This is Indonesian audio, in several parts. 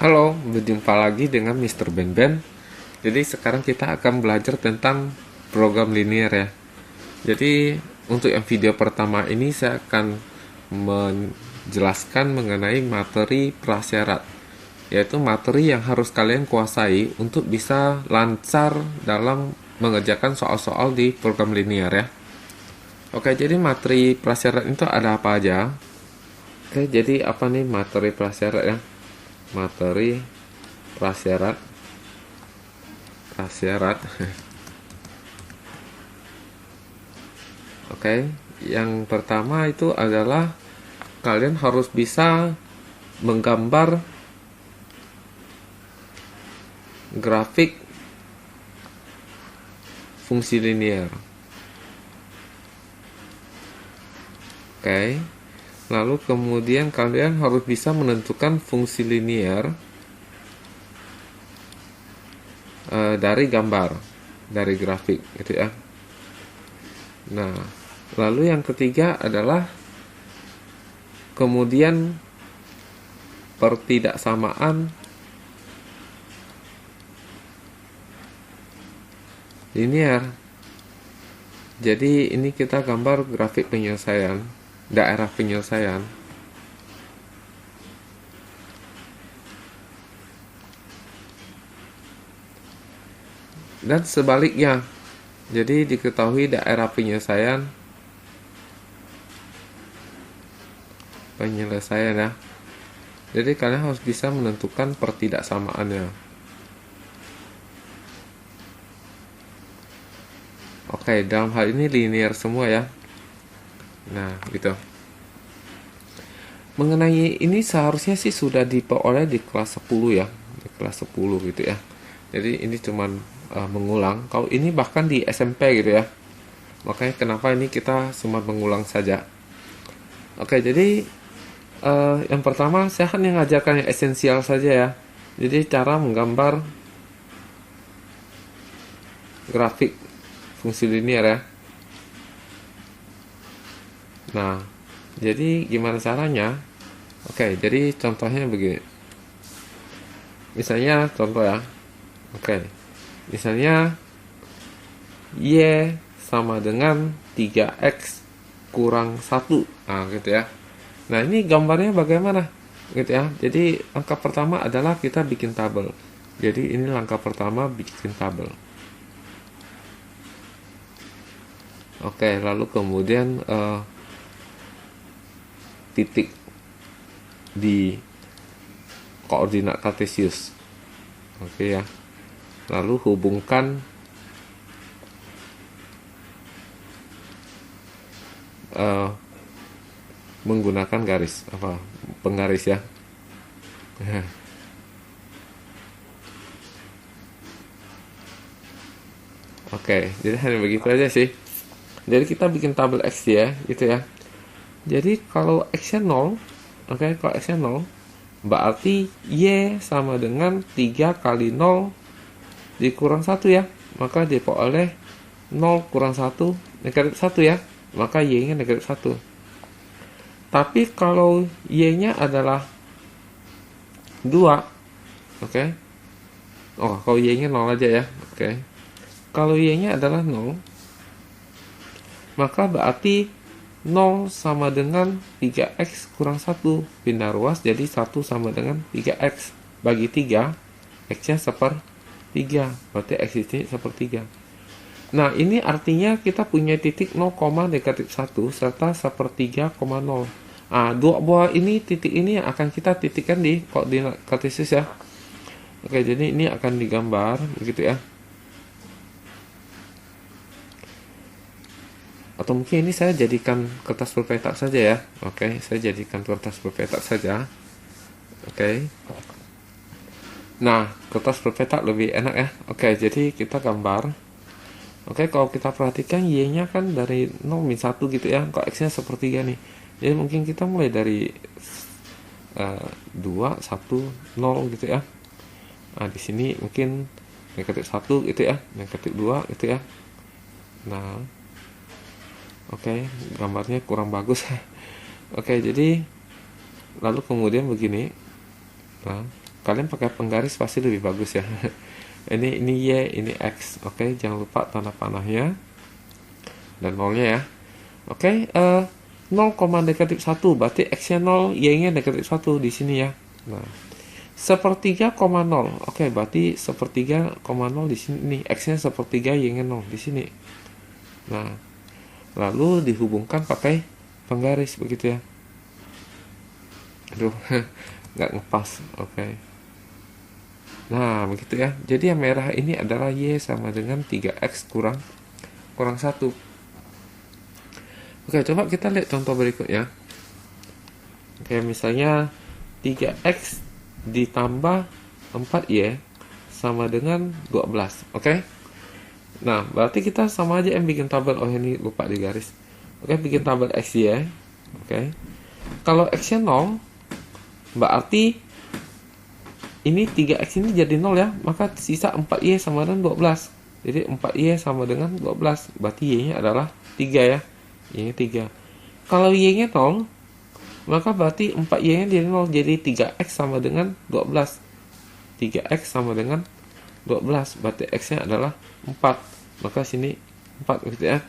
Halo, berjumpa lagi dengan Mr. Ben Ben. Jadi sekarang kita akan belajar tentang program linear ya. Jadi untuk yang video pertama ini saya akan menjelaskan mengenai materi prasyarat, yaitu materi yang harus kalian kuasai untuk bisa lancar dalam mengerjakan soal-soal di program linear ya. Oke, jadi materi prasyarat itu ada apa aja? Oke, jadi apa nih materi prasyarat ya? Materi prasyarat prasyarat Oke, yang pertama itu adalah kalian harus bisa menggambar grafik fungsi linear. Oke, lalu kemudian kalian harus bisa menentukan fungsi linear dari gambar, dari grafik gitu ya. Nah, lalu yang ketiga adalah kemudian pertidaksamaan linear. Jadi ini kita gambar grafik penyelesaian, daerah penyelesaian. Dan sebaliknya, jadi diketahui daerah penyelesaian ya. Jadi kalian harus bisa menentukan pertidaksamaannya. Oke, dalam hal ini linear semua ya. Nah, gitu. Mengenai ini seharusnya sih sudah diperoleh di kelas 10 ya. Di kelas 10 gitu ya. Jadi ini cuman mengulang. Kalau ini bahkan di SMP gitu ya. Makanya kenapa ini kita cuma mengulang saja. Oke, jadi yang pertama saya hanya mengajarkan yang esensial saja ya. Jadi cara menggambar grafik fungsi linear ya. Nah, jadi gimana caranya? Oke, jadi contohnya begini. Misalnya contoh ya. Oke. Misalnya Y sama dengan 3X kurang 1. Nah, gitu ya. Nah, ini gambarnya bagaimana? Gitu ya. Jadi langkah pertama adalah kita bikin tabel. Jadi ini langkah pertama bikin tabel. Oke, lalu kemudian titik di koordinat kartesius. Oke ya. Lalu hubungkan menggunakan garis penggaris ya. Oke, jadi hanya begitu aja sih. Jadi kita bikin tabel X ya, gitu ya. Jadi kalau X-nya 0, oke, kalau X-nya 0, berarti Y sama dengan 3 kali 0 dikurang 1 ya. Maka diperoleh 0 kurang 1, negatif 1 ya. Maka Y-nya negatif 1. Tapi kalau Y-nya adalah 2, oke. Oh, kalau Y-nya 0 aja ya, oke. Kalau Y-nya adalah 0, maka berarti 0 sama dengan 3X kurang 1. Pindah ruas jadi 1 sama dengan 3X. Bagi 3, X-nya sepertiga. Berarti X ini sepertiga. Nah, ini artinya kita punya titik 0, negatif 1 serta sepertiga, 0. Nah, dua buah ini, titik ini yang akan kita titikkan di koordinat kartesius ya. Oke, jadi ini akan digambar begitu ya. Atau mungkin ini saya jadikan kertas berpetak saja ya. Oke, saya jadikan kertas berpetak saja. Oke. Nah, kertas berpetak lebih enak ya. Oke, jadi kita gambar. Oke, kalau kita perhatikan Y-nya kan dari 0 min 1 gitu ya. Kok X-nya sepertiga nih. Jadi mungkin kita mulai dari 2, 1, 0 gitu ya. Nah, di sini mungkin negatif 1 gitu ya. Negatif 2 gitu ya. Nah, oke, gambarnya kurang bagus. Oke, jadi lalu kemudian begini. Nah, kalian pakai penggaris pasti lebih bagus ya. Ini Y, ini X. Oke, jangan lupa tanda panahnya dan nolnya ya. Oke, 0, negatif 1 berarti X-nya 0, Y-nya negatif 1 di sini ya. Nah, sepertiga, 0. Oke, berarti sepertiga, 0 di sini nih. X-nya sepertiga, Y-nya 0 di sini. Nah, lalu dihubungkan pakai penggaris begitu ya. Aduh, nggak ngepas. Oke. Nah, begitu ya. Jadi yang merah ini adalah Y sama dengan 3X kurang 1. Oke, coba kita lihat contoh berikutnya. Oke, misalnya 3X ditambah 4Y sama dengan 12. Oke. Nah, berarti kita sama aja yang bikin tabel. Oh, ini lupa di garis. Oke, bikin tabel X Y. Oke. Kalau X-nya 0, berarti ini 3X ini jadi 0 ya. Maka sisa 4Y sama dengan 12. Jadi 4Y sama dengan 12. Berarti Y-nya adalah 3 ya. Y-nya 3. Kalau Y-nya 0, maka berarti 4Y-nya jadi 0. Jadi 3X sama dengan 12. 3X sama dengan 12. Berarti X-nya adalah 4. Maka sini 4 gitu ya.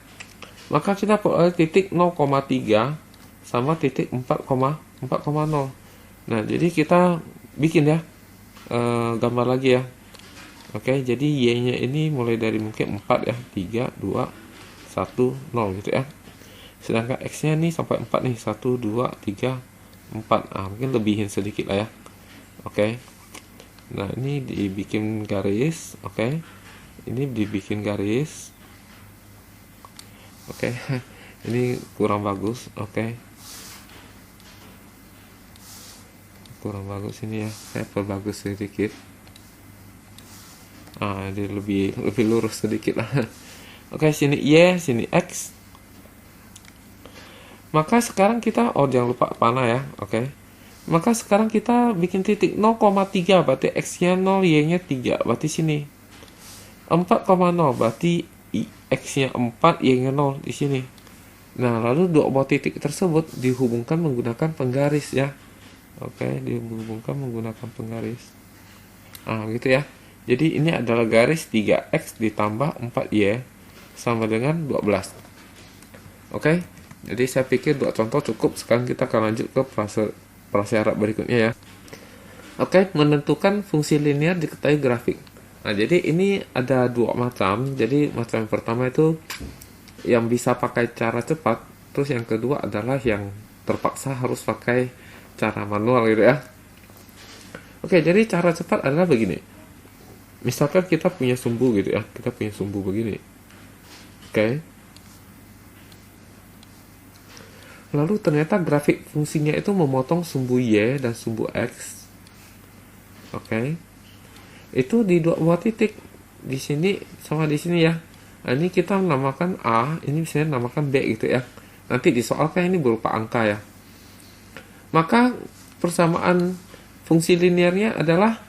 Maka kita peroleh titik 0,3 sama titik 4,0. Nah, jadi kita bikin ya gambar lagi ya. Oke, jadi Y-nya ini mulai dari mungkin 4 ya. 3, 2, 1, 0 gitu ya. Sedangkan X-nya nih sampai 4 nih. 1, 2, 3, 4. Mungkin lebihin sedikit lah ya. Oke. Nah, ini dibikin garis. Oke. Ini dibikin garis. Oke. Ini kurang bagus. Oke. Kurang bagus ini ya. Saya perbagus sedikit. Ini lebih lurus sedikit lah. Oke, sini Y, sini X. Maka sekarang kita jangan lupa panah ya. Oke. Maka sekarang kita bikin titik 0,3 berarti X-nya 0, Y-nya 3. Berarti sini 4,0 berarti X-nya 4, Y-nya 0 di sini. Nah, lalu dua buah titik tersebut dihubungkan menggunakan penggaris ya. Oke, dihubungkan menggunakan penggaris. Gitu ya. Jadi ini adalah garis 3X ditambah 4Y sama dengan 12. Oke. Jadi saya pikir dua contoh cukup. Sekarang kita akan lanjut ke prasyarat berikutnya ya. Oke, menentukan fungsi linear diketahui grafik. Nah, jadi ini ada dua macam. Jadi macam yang pertama itu yang bisa pakai cara cepat. Terus yang kedua adalah yang terpaksa harus pakai cara manual gitu ya. Oke, jadi cara cepat adalah begini. Misalkan kita punya sumbu gitu ya. Kita punya sumbu begini. Oke. Lalu ternyata grafik fungsinya itu memotong sumbu Y dan sumbu X. Oke. Itu di dua buah titik. Di sini sama di sini ya. Nah, ini kita namakan A, ini misalnya namakan B gitu ya. Nanti disoalkan ini berupa angka ya. Maka persamaan fungsi linearnya adalah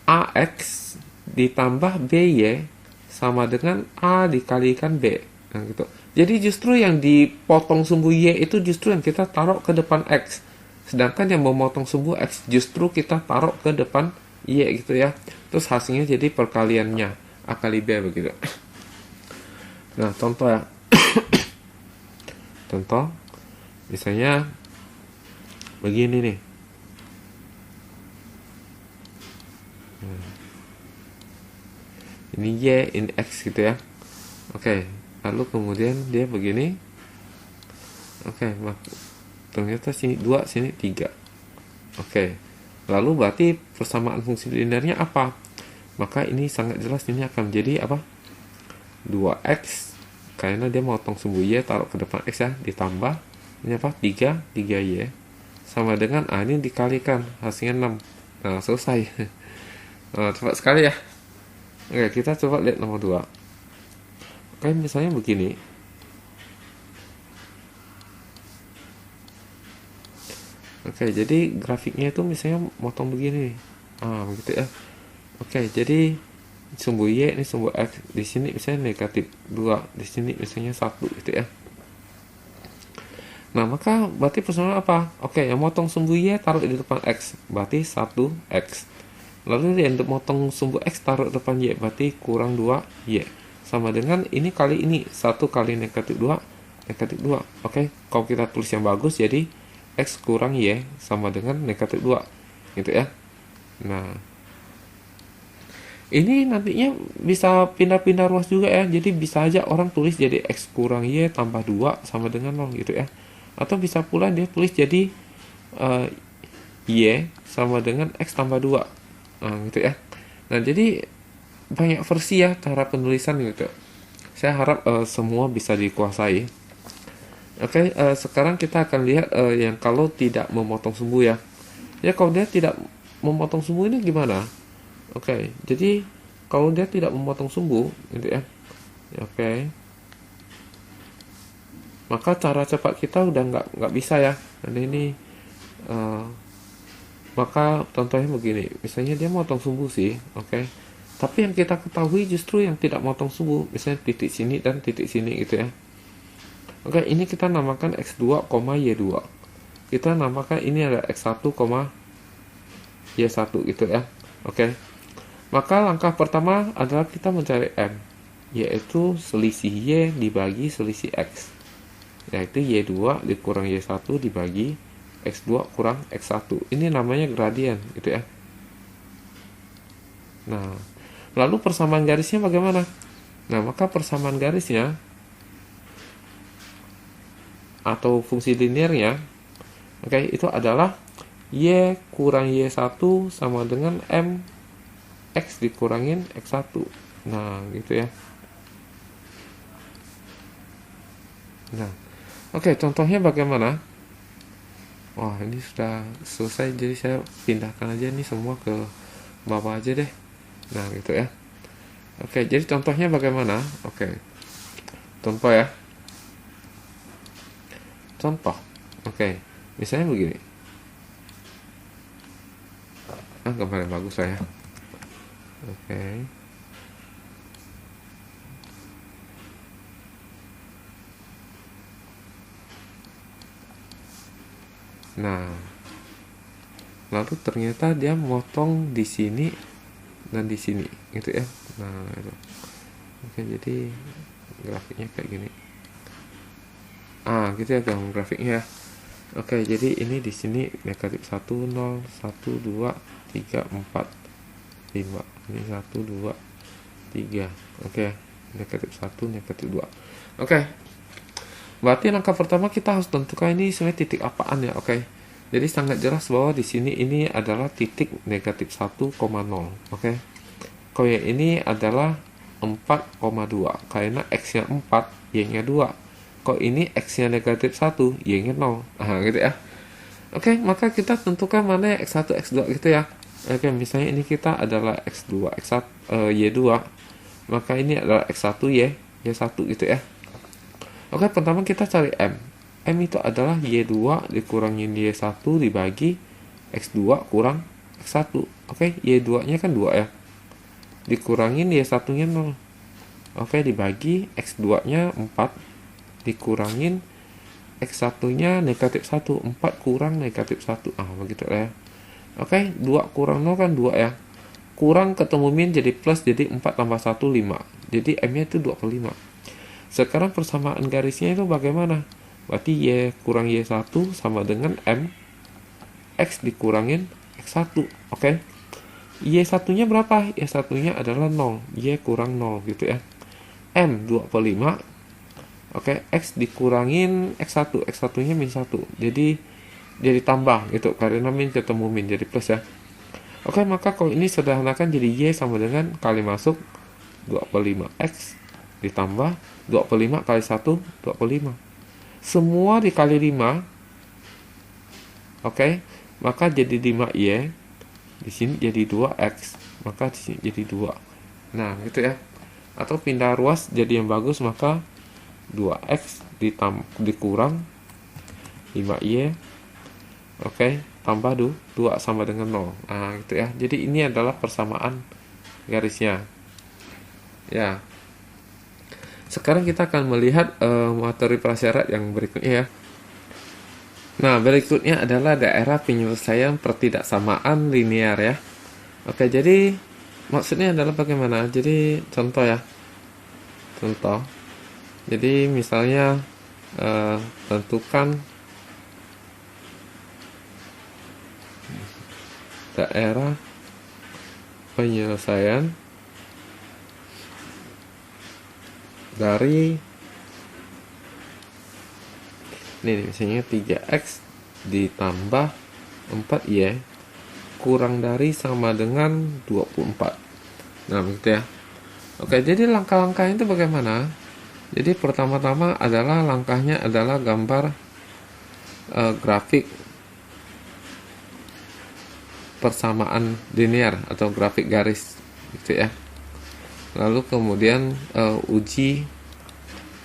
AX ditambah BY sama dengan A dikalikan B. Nah, gitu. Jadi justru yang dipotong sumbu Y itu justru yang kita taruh ke depan X. Sedangkan yang memotong sumbu X justru kita taruh ke depan Y gitu ya. Terus hasilnya jadi perkaliannya A kali B begitu. Nah, contoh ya. Contoh misalnya begini nih. Ini Y, ini X gitu ya. Oke, lalu kemudian dia begini. Oke, ternyata sini 2, sini 3. Oke, lalu berarti persamaan fungsi linearnya apa? Maka ini sangat jelas ini akan menjadi apa? 2X, karena dia motong sumbu Y taruh ke depan X ya, ditambah ini apa? 3Y sama dengan ini dikalikan hasilnya 6. Nah, selesai. Cepat sekali ya. Oke, kita coba lihat nomor 2. Oke, misalnya begini. Oke, jadi grafiknya itu misalnya motong begini. Begitu ya. Oke, jadi sumbu Y ini sumbu X. Di sini misalnya negatif 2. Di sini misalnya 1 gitu ya. Nah, maka berarti persamaan apa? Oke, yang motong sumbu Y taruh di depan X. Berarti 1X. Lalu dia untuk motong sumbu X taruh depan Y, berarti kurang 2Y. Sama dengan ini kali ini, 1 kali negatif 2, negatif 2. Oke, kalau kita tulis yang bagus, jadi X kurang Y sama dengan negatif 2. Gitu ya. Nah, ini nantinya bisa pindah-pindah ruas juga ya. Jadi bisa aja orang tulis jadi X kurang Y tambah 2 sama dengan 0 gitu ya. Atau bisa pula dia tulis jadi Y sama dengan X tambah 2. Nah, gitu ya. Nah, jadi banyak versi ya cara penulisan gitu. Saya harap semua bisa dikuasai. Oke, sekarang kita akan lihat yang kalau tidak memotong sumbu ya. Ya, kalau dia tidak memotong sumbu ini gimana? Oke, jadi kalau dia tidak memotong sumbu gitu ya. Oke. Maka cara cepat kita udah nggak bisa ya. Dan ini maka contohnya begini, misalnya dia motong sumbu sih, oke. Tapi yang kita ketahui justru yang tidak motong sumbu, misalnya titik sini dan titik sini gitu ya. Oke, ini kita namakan X2, Y2. Kita namakan ini ada X1, Y1 gitu ya. Oke. Maka langkah pertama adalah kita mencari M, yaitu selisih Y dibagi selisih X. Yaitu Y2 dikurang Y1 dibagi X2 kurang X1. Ini namanya gradien gitu ya. Nah, lalu persamaan garisnya bagaimana? Nah, maka persamaan garisnya atau fungsi linearnya, oke, itu adalah Y kurang Y1 sama dengan M X dikurangin X1. Nah, gitu ya. Nah, oke, contohnya bagaimana? Wah, ini sudah selesai, jadi saya pindahkan aja nih semua ke bawah aja deh. Nah, gitu ya. Oke, jadi contohnya bagaimana? Oke, contoh ya. Contoh. Oke, misalnya begini. Gambar yang bagus saya. Oke. Nah, lalu ternyata dia motong di sini dan di sini, gitu ya. Nah, itu. Oke, jadi grafiknya kayak gini. Gitu ya gambar grafiknya. Oke, jadi ini di sini negatif 1, 0, 1, 2, 3, 4, 5. Ini 1, 2, 3. Oke, negatif 1, negatif 2. Oke. Berarti langkah pertama kita harus tentukan ini sebenarnya titik apaan ya, oke. Jadi sangat jelas bahwa di sini ini adalah titik negatif 1,0, oke. Kalau yang ini adalah 4,2 karena X-nya 4, Y-nya 2. Kalau ini X-nya negatif 1, Y-nya 0. Gitu ya. Oke, maka kita tentukan mana yang X1, X2 gitu ya. Oke, misalnya ini kita adalah X2, Y2. Maka ini adalah X1, Y1 gitu ya. Oke, pertama kita cari M. M itu adalah Y2 dikurangin Y1 dibagi X2 kurang X1. Oke, Y2 nya kan 2 ya. Dikurangin Y1 nya 0. Oke, dibagi X2 nya 4 dikurangin X1 nya negatif 1. 4 kurang negatif 1. Begitu ya. Oke, 2 kurang 0 kan 2 ya. Kurang ketemu min jadi plus, jadi 4 tambah 1, 5. Jadi M nya itu 2 per 5. Sekarang persamaan garisnya itu bagaimana? Berarti Y kurang Y1 sama dengan M X dikurangin X1. Oke. Y1 nya berapa? Y1 nya adalah 0. Y kurang 0 gitu ya. M 2 per 5. Oke. X dikurangin X1. X1 nya min 1. Jadi tambah gitu. Karena min ketemu min jadi plus ya. Oke, maka kalau ini sederhanakan jadi Y sama dengan kali masuk 2 per 5 X ditambah 2 per 5 kali 1, 2 per 5. Semua dikali 5. Oke, maka jadi 5Y. Di sini jadi 2X. Maka di sini jadi 2. Nah, gitu ya. Atau pindah ruas jadi yang bagus, maka 2X dikurang 5Y. Oke, tambah 2 sama dengan 0. Nah, gitu ya. Jadi ini adalah persamaan garisnya. Ya. Sekarang kita akan melihat materi prasyarat yang berikutnya ya. Nah, berikutnya adalah daerah penyelesaian pertidaksamaan linear ya. Oke, jadi maksudnya adalah bagaimana? Jadi contoh ya, contoh. Jadi misalnya tentukan daerah penyelesaian dari ini misalnya 3x ditambah 4y kurang dari sama dengan 24. Nah, begitu ya. Oke, jadi langkah-langkahnya itu bagaimana? Jadi pertama-tama adalah langkahnya adalah gambar grafik persamaan linear atau grafik garis gitu ya. Lalu kemudian uji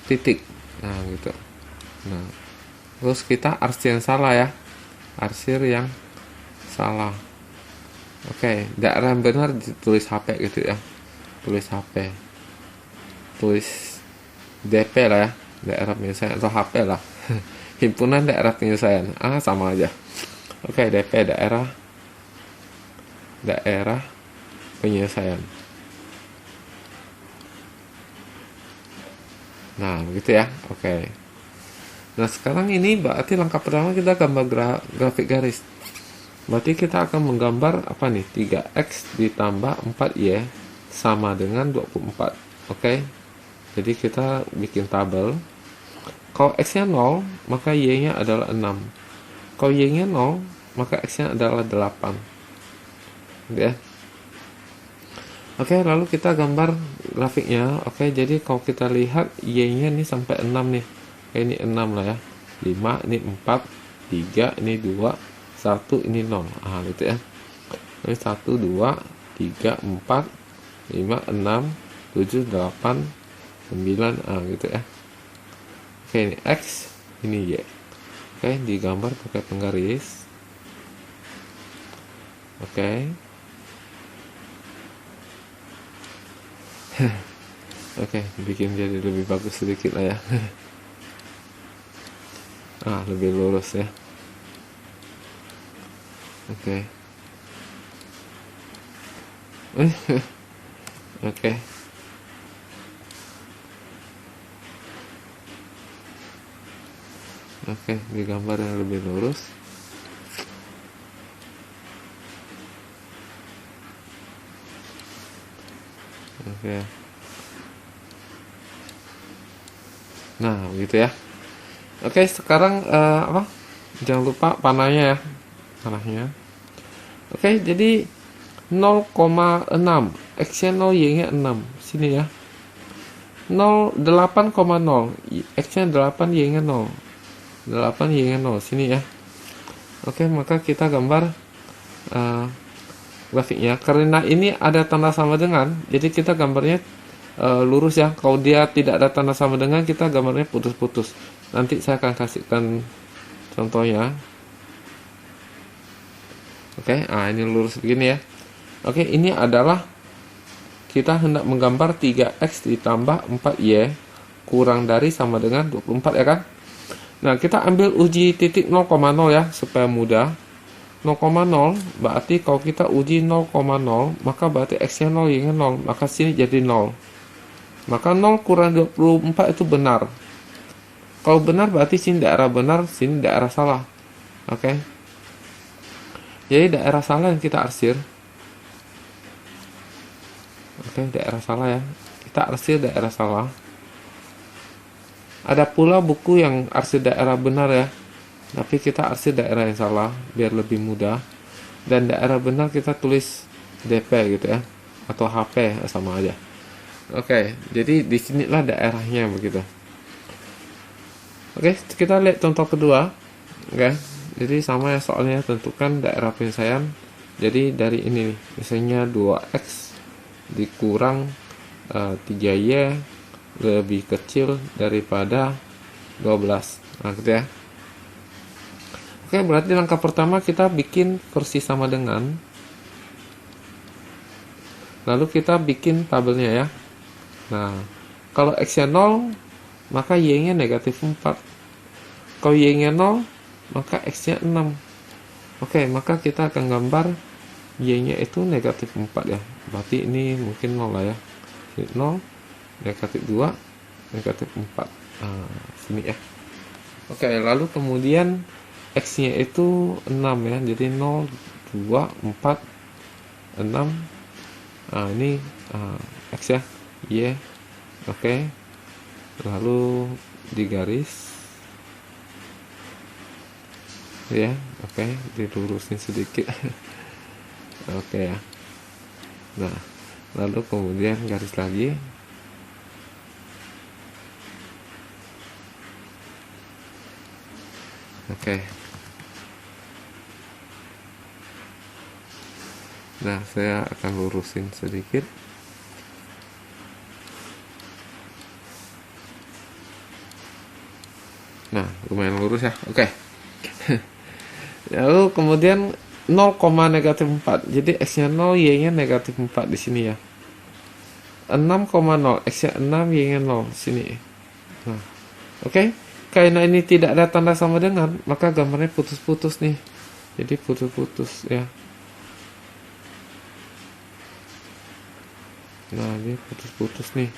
titik. Nah, gitu. Nah, terus kita arsir yang salah ya. Arsir yang salah. Oke, daerah yang benar ditulis HP gitu ya. Tulis HP. Tulis DP lah ya, daerah penyelesaian atau HP lah. Himpunan daerah penyelesaian. Sama aja. Oke, DP daerah penyelesaian. Nah, begitu ya. Oke. Nah, sekarang ini berarti langkah pertama kita gambar grafik garis. Berarti kita akan menggambar apa nih? 3x ditambah 4y sama dengan 24. Oke. Jadi kita bikin tabel. Kalau x-nya 0, maka y-nya adalah 6. Kalau y-nya 0, maka x-nya adalah 8. Ya. Oke, lalu kita gambar grafiknya. Oke, jadi kalau kita lihat y-nya ini sampai 6 nih. Ini 6 lah ya. 5, ini 4, 3, ini 2, 1, ini 0. Gitu ya. Ini 1, 2, 3, 4, 5, 6, 7, 8, 9, gitu ya. Oke, ini X, ini Y. Oke, digambar pakai penggaris. Oke. Oke, bikin jadi lebih bagus sedikit lah ya. Lebih lurus ya. Oke. Oke. Oke, digambar yang lebih lurus. Oke. Nah, begitu ya. Oke, sekarang apa? Jangan lupa panahnya ya. Panahnya. Oke, jadi 0,6. X-nya 0, Y-nya 6. Sini ya. 8,0. X-nya 8, Y-nya 0. 8, Y-nya 0. Sini ya. Oke, maka kita gambar grafiknya. Karena ini ada tanda sama dengan, jadi kita gambarnya lurus ya. Kalau dia tidak ada tanda sama dengan, kita gambarnya putus-putus. Nanti saya akan kasihkan contohnya. Oke, ini lurus begini ya. Oke, ini adalah kita hendak menggambar 3x ditambah 4y kurang dari sama dengan 24 ya kan. Nah, kita ambil uji titik 0,0 ya supaya mudah. 0,0 berarti kalau kita uji 0,0 maka berarti x-nya 0, y-nya 0, maka sini jadi 0. Maka 0 kurang 24 itu benar. Kalau benar berarti sini daerah benar, sini daerah salah. Oke. Jadi daerah salah yang kita arsir. Oke, daerah salah ya. Kita arsir daerah salah. Ada pula buku yang arsir daerah benar ya. Tapi kita arsir daerah yang salah biar lebih mudah. Dan daerah benar kita tulis DP gitu ya. Atau HP sama aja. Oke, jadi disinilah daerahnya begitu. Oke, kita lihat contoh kedua. Oke, jadi sama ya soalnya, tentukan daerah penyelesaian. Jadi dari ini nih, misalnya 2x dikurang 3y lebih kecil daripada 12. Nah, gitu ya. Oke, berarti langkah pertama kita bikin versi sama dengan. Lalu kita bikin tabelnya ya. Nah, kalau x-nya 0, maka y-nya negatif 4. Kalau y-nya 0, maka x-nya 6. Oke, maka kita akan gambar Y-nya itu negatif 4 ya. Berarti ini mungkin 0 lah ya. 0, negatif 2, negatif 4. Sini ya. Oke, lalu kemudian X-nya itu 6 ya. Jadi 0, 2, 4, 6. Ini X ya. Y. Oke. Lalu digaris. Ya, oke, dilurusin sedikit. Oke ya. Nah, lalu kemudian garis lagi. Oke. Nah, saya akan lurusin sedikit. Nah, lumayan lurus ya. Oke. Lalu kemudian 0, negatif 4. Jadi X-nya 0, Y-nya negatif 4 di sini ya. 6,0, X-nya 6, Y-nya 0 sini. Nah, oke. Karena ini tidak ada tanda sama dengan, maka gambarnya putus-putus nih. Jadi putus-putus ya. Nah, ini putus-putus nih.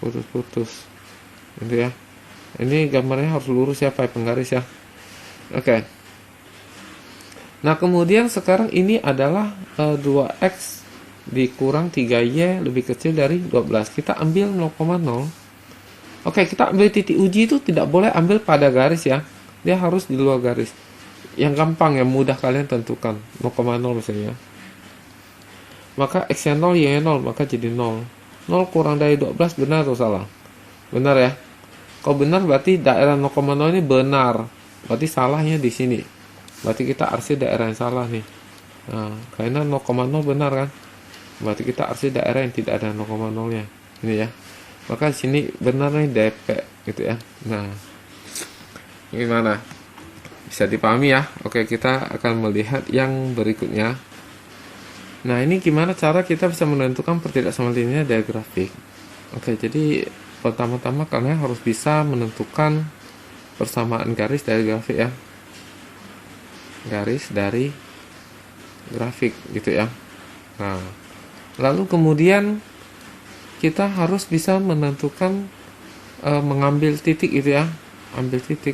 Putus-putus. Gitu ya. Ini gambarnya harus lurus ya, pakai penggaris ya. Oke. Nah, kemudian sekarang ini adalah 2X dikurang 3Y lebih kecil dari 12. Kita ambil 0,0. Oke, kita ambil titik uji itu tidak boleh ambil pada garis ya. Dia harus di luar garis. Yang gampang, yang mudah kalian tentukan. 0,0 misalnya. Maka X-nya 0, Y-nya 0, maka jadi 0. 0 kurang dari 12 benar atau salah? Benar ya. Kalau benar berarti daerah 0,0 ini benar. Berarti salahnya di sini. Berarti kita arsir daerah yang salah nih. Nah, karena 0,0 benar kan? Berarti kita arsir daerah yang tidak ada 0,0-nya. Ini ya. Maka di sini benar nih DP gitu ya. Nah, gimana? Bisa dipahami ya? Oke, kita akan melihat yang berikutnya. Nah, ini gimana cara kita bisa menentukan pertidaksamaan linear dari grafik? Oke, jadi pertama-tama kalian harus bisa menentukan persamaan garis dari grafik ya. Garis dari grafik gitu ya. Nah, lalu kemudian kita harus bisa menentukan mengambil titik gitu ya. Ambil titik.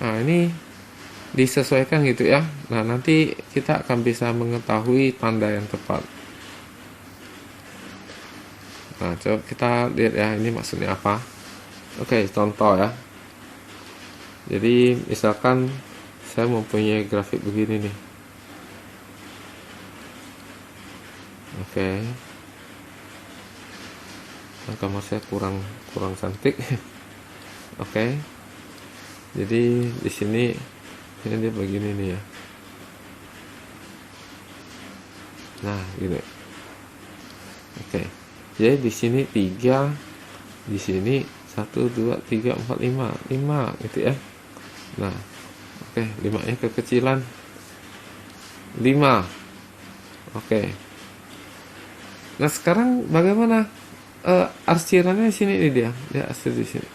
Nah, ini disesuaikan gitu ya. Nah, nanti kita akan bisa mengetahui tanda yang tepat. Nah, coba kita lihat ya, ini maksudnya apa. Oke, contoh ya. Jadi misalkan saya mempunyai grafik begini nih. Oke. Nah, gambar saya kurang cantik. Oke. Jadi di sini dia begini nih ya. Nah, gitu. Oke. Jadi di sini 3, di sini 1, 2, 3, 4, 5 gitu ya. Nah, oke, 5-nya kekecilan. 5. Oke. Nah, sekarang bagaimana arsirannya di sini nih dia arsir di sini.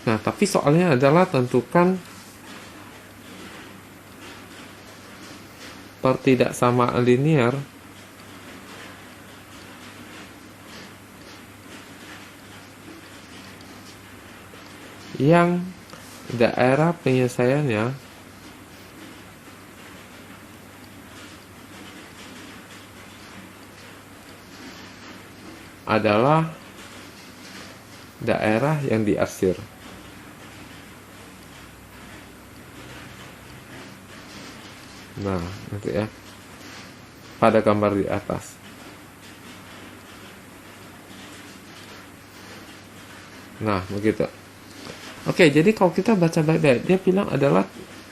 Nah, tapi soalnya adalah tentukan pertidaksamaan linear yang daerah penyelesaiannya adalah daerah yang diarsir. Nah, gitu ya. Pada gambar di atas. Nah, begitu. Oke, jadi kalau kita baca baik-baik, dia bilang adalah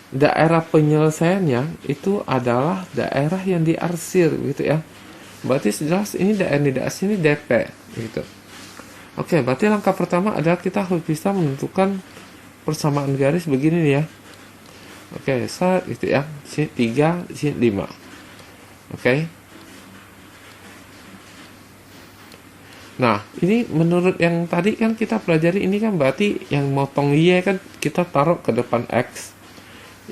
daerah penyelesaiannya itu adalah daerah yang diarsir, gitu ya. Berarti jelas ini daerah di atas ini DP, gitu. Oke, berarti langkah pertama adalah kita harus bisa menentukan persamaan garis begini nih ya. Oke, set gitu ya. Sini 3, sini 5. Oke. Nah, ini menurut yang tadi kan kita pelajari, ini kan berarti yang motong Y kan kita taruh ke depan X.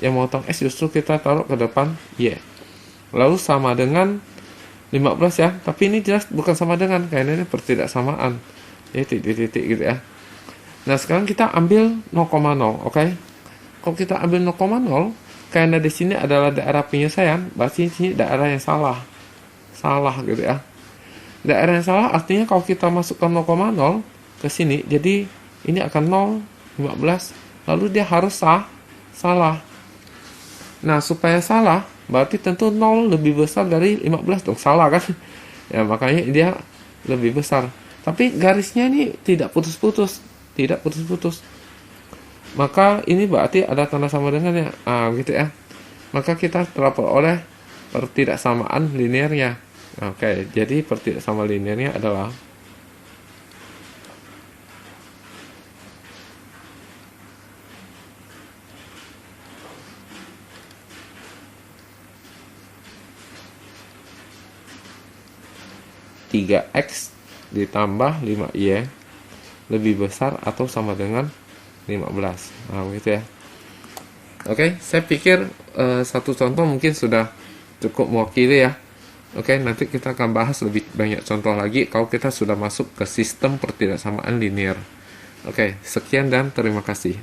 Yang motong X justru kita taruh ke depan Y. Lalu sama dengan 15 ya. Tapi ini jelas bukan sama dengan, karena ini pertidaksamaan. Jadi titik-titik gitu ya. Nah, sekarang kita ambil 0,0, oke? Kalau kita ambil 0,0, karena di sini adalah daerah penyelesaian, berarti ini daerah yang salah. Salah gitu ya. Daerah yang salah artinya kalau kita masukkan 0,0 ke sini, jadi ini akan 0, 15, lalu dia harus salah. Nah, supaya salah, berarti tentu 0 lebih besar dari 15 dong, salah kan? Ya, makanya dia lebih besar. Tapi garisnya ini tidak putus-putus, Maka ini berarti ada tanda sama dengannya, gitu ya. Maka kita terperoleh pertidaksamaan linearnya. Oke, jadi pertidaksamaan linearnya adalah (3x ditambah 5y lebih besar atau sama dengan 15. Nah, gitu ya. Oke, saya pikir satu contoh mungkin sudah cukup mewakili ya. Oke, nanti kita akan bahas lebih banyak contoh lagi kalau kita sudah masuk ke sistem pertidaksamaan linear. Oke, sekian dan terima kasih.